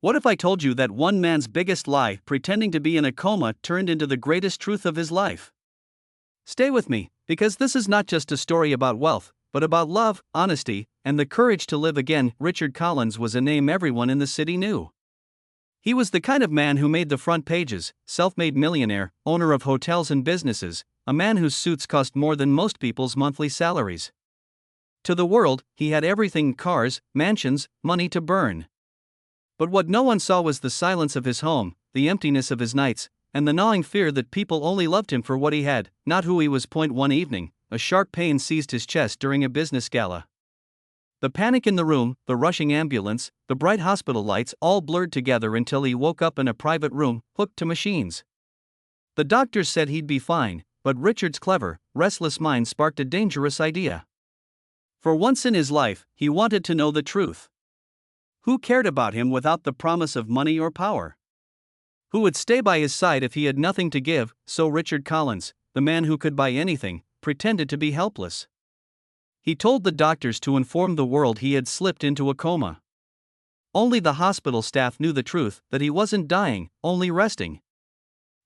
What if I told you that one man's biggest lie, pretending to be in a coma, turned into the greatest truth of his life? Stay with me, because this is not just a story about wealth, but about love, honesty, and the courage to live again. Richard Collins was a name everyone in the city knew. He was the kind of man who made the front pages, self-made millionaire, owner of hotels and businesses, a man whose suits cost more than most people's monthly salaries. To the world, he had everything: cars, mansions, money to burn. But what no one saw was the silence of his home, the emptiness of his nights, and the gnawing fear that people only loved him for what he had, not who he was. One evening, a sharp pain seized his chest during a business gala. The panic in the room, the rushing ambulance, the bright hospital lights all blurred together until he woke up in a private room, hooked to machines. The doctors said he'd be fine, but Richard's clever, restless mind sparked a dangerous idea. For once in his life, he wanted to know the truth. Who cared about him without the promise of money or power? Who would stay by his side if he had nothing to give? So Richard Collins, the man who could buy anything, pretended to be helpless. He told the doctors to inform the world he had slipped into a coma. Only the hospital staff knew the truth, that he wasn't dying, only resting.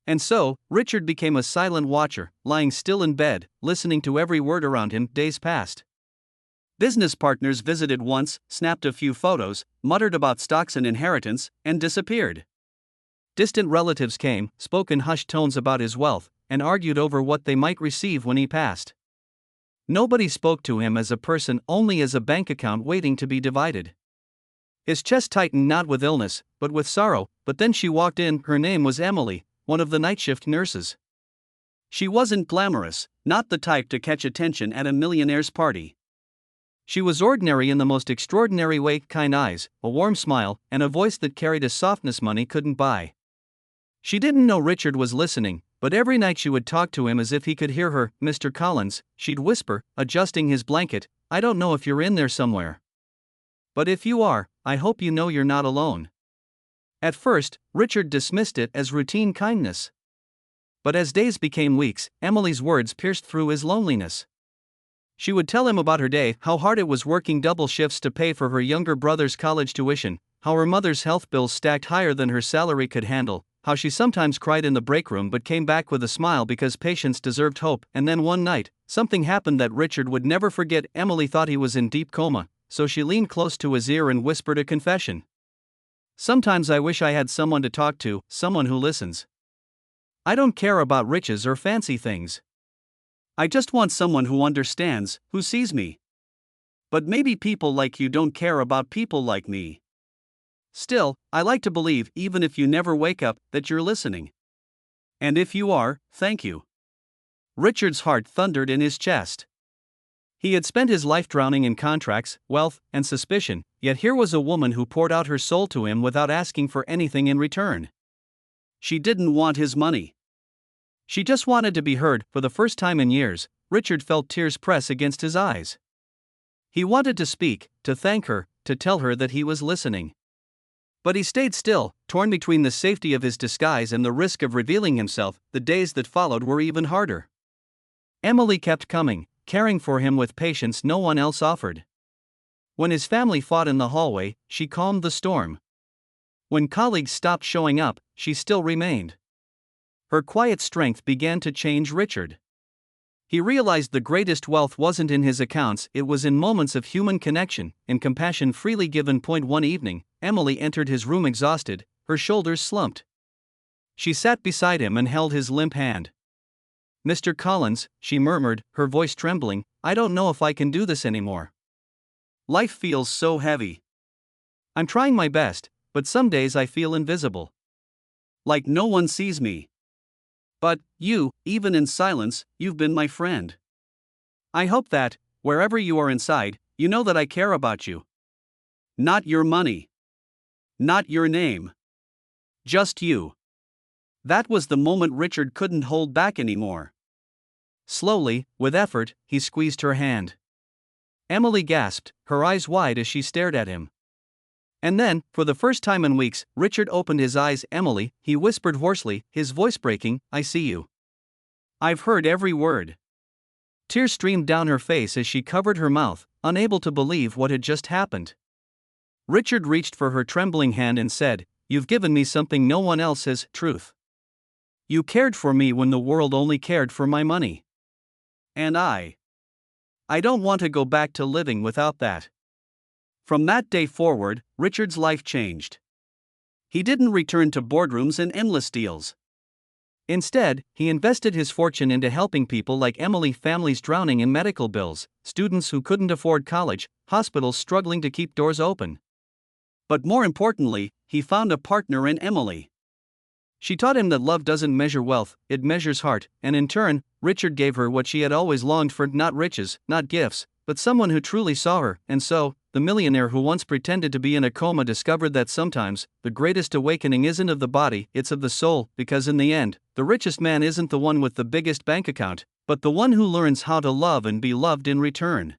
And so, Richard became a silent watcher, lying still in bed, listening to every word around him. Days passed. Business partners visited once, snapped a few photos, muttered about stocks and inheritance, and disappeared. Distant relatives came, spoke in hushed tones about his wealth, and argued over what they might receive when he passed. Nobody spoke to him as a person, only as a bank account waiting to be divided. His chest tightened, not with illness, but with sorrow. But then she walked in. Her name was Emily, one of the night shift nurses. She wasn't glamorous, not the type to catch attention at a millionaire's party. She was ordinary in the most extraordinary way: kind eyes, a warm smile, and a voice that carried a softness money couldn't buy. She didn't know Richard was listening, but every night she would talk to him as if he could hear her. "Mr. Collins," she'd whisper, adjusting his blanket, "I don't know if you're in there somewhere. But if you are, I hope you know you're not alone." At first, Richard dismissed it as routine kindness. But as days became weeks, Emily's words pierced through his loneliness. She would tell him about her day, how hard it was working double shifts to pay for her younger brother's college tuition, how her mother's health bills stacked higher than her salary could handle, how she sometimes cried in the break room but came back with a smile because patients deserved hope. And then one night, something happened that Richard would never forget. Emily thought he was in deep coma, so she leaned close to his ear and whispered a confession. "Sometimes I wish I had someone to talk to, someone who listens. I don't care about riches or fancy things. I just want someone who understands, who sees me. But maybe people like you don't care about people like me. Still, I like to believe, even if you never wake up, that you're listening. And if you are, thank you." Richard's heart thundered in his chest. He had spent his life drowning in contracts, wealth, and suspicion, yet here was a woman who poured out her soul to him without asking for anything in return. She didn't want his money. She just wanted to be heard. For the first time in years, Richard felt tears press against his eyes. He wanted to speak, to thank her, to tell her that he was listening. But he stayed still, torn between the safety of his disguise and the risk of revealing himself. The days that followed were even harder. Emily kept coming, caring for him with patience no one else offered. When his family fought in the hallway, she calmed the storm. When colleagues stopped showing up, she still remained. Her quiet strength began to change Richard. He realized the greatest wealth wasn't in his accounts, it was in moments of human connection, in compassion freely given. One evening, Emily entered his room exhausted, her shoulders slumped. She sat beside him and held his limp hand. "Mr. Collins," she murmured, her voice trembling, "I don't know if I can do this anymore. Life feels so heavy. I'm trying my best, but some days I feel invisible. Like no one sees me. But, you, even in silence, you've been my friend. I hope that, wherever you are inside, you know that I care about you. Not your money. Not your name. Just you." That was the moment Richard couldn't hold back anymore. Slowly, with effort, he squeezed her hand. Emily gasped, her eyes wide as she stared at him. And then, for the first time in weeks, Richard opened his eyes. "Emily," he whispered hoarsely, his voice breaking, "I see you. I've heard every word." Tears streamed down her face as she covered her mouth, unable to believe what had just happened. Richard reached for her trembling hand and said, "You've given me something no one else has, truth. You cared for me when the world only cared for my money. And I don't want to go back to living without that." From that day forward, Richard's life changed. He didn't return to boardrooms and endless deals. Instead, he invested his fortune into helping people like Emily, families drowning in medical bills, students who couldn't afford college, hospitals struggling to keep doors open. But more importantly, he found a partner in Emily. She taught him that love doesn't measure wealth, it measures heart, and in turn, Richard gave her what she had always longed for: not riches, not gifts, but someone who truly saw her. And so, the millionaire who once pretended to be in a coma discovered that sometimes, the greatest awakening isn't of the body, it's of the soul, because in the end, the richest man isn't the one with the biggest bank account, but the one who learns how to love and be loved in return.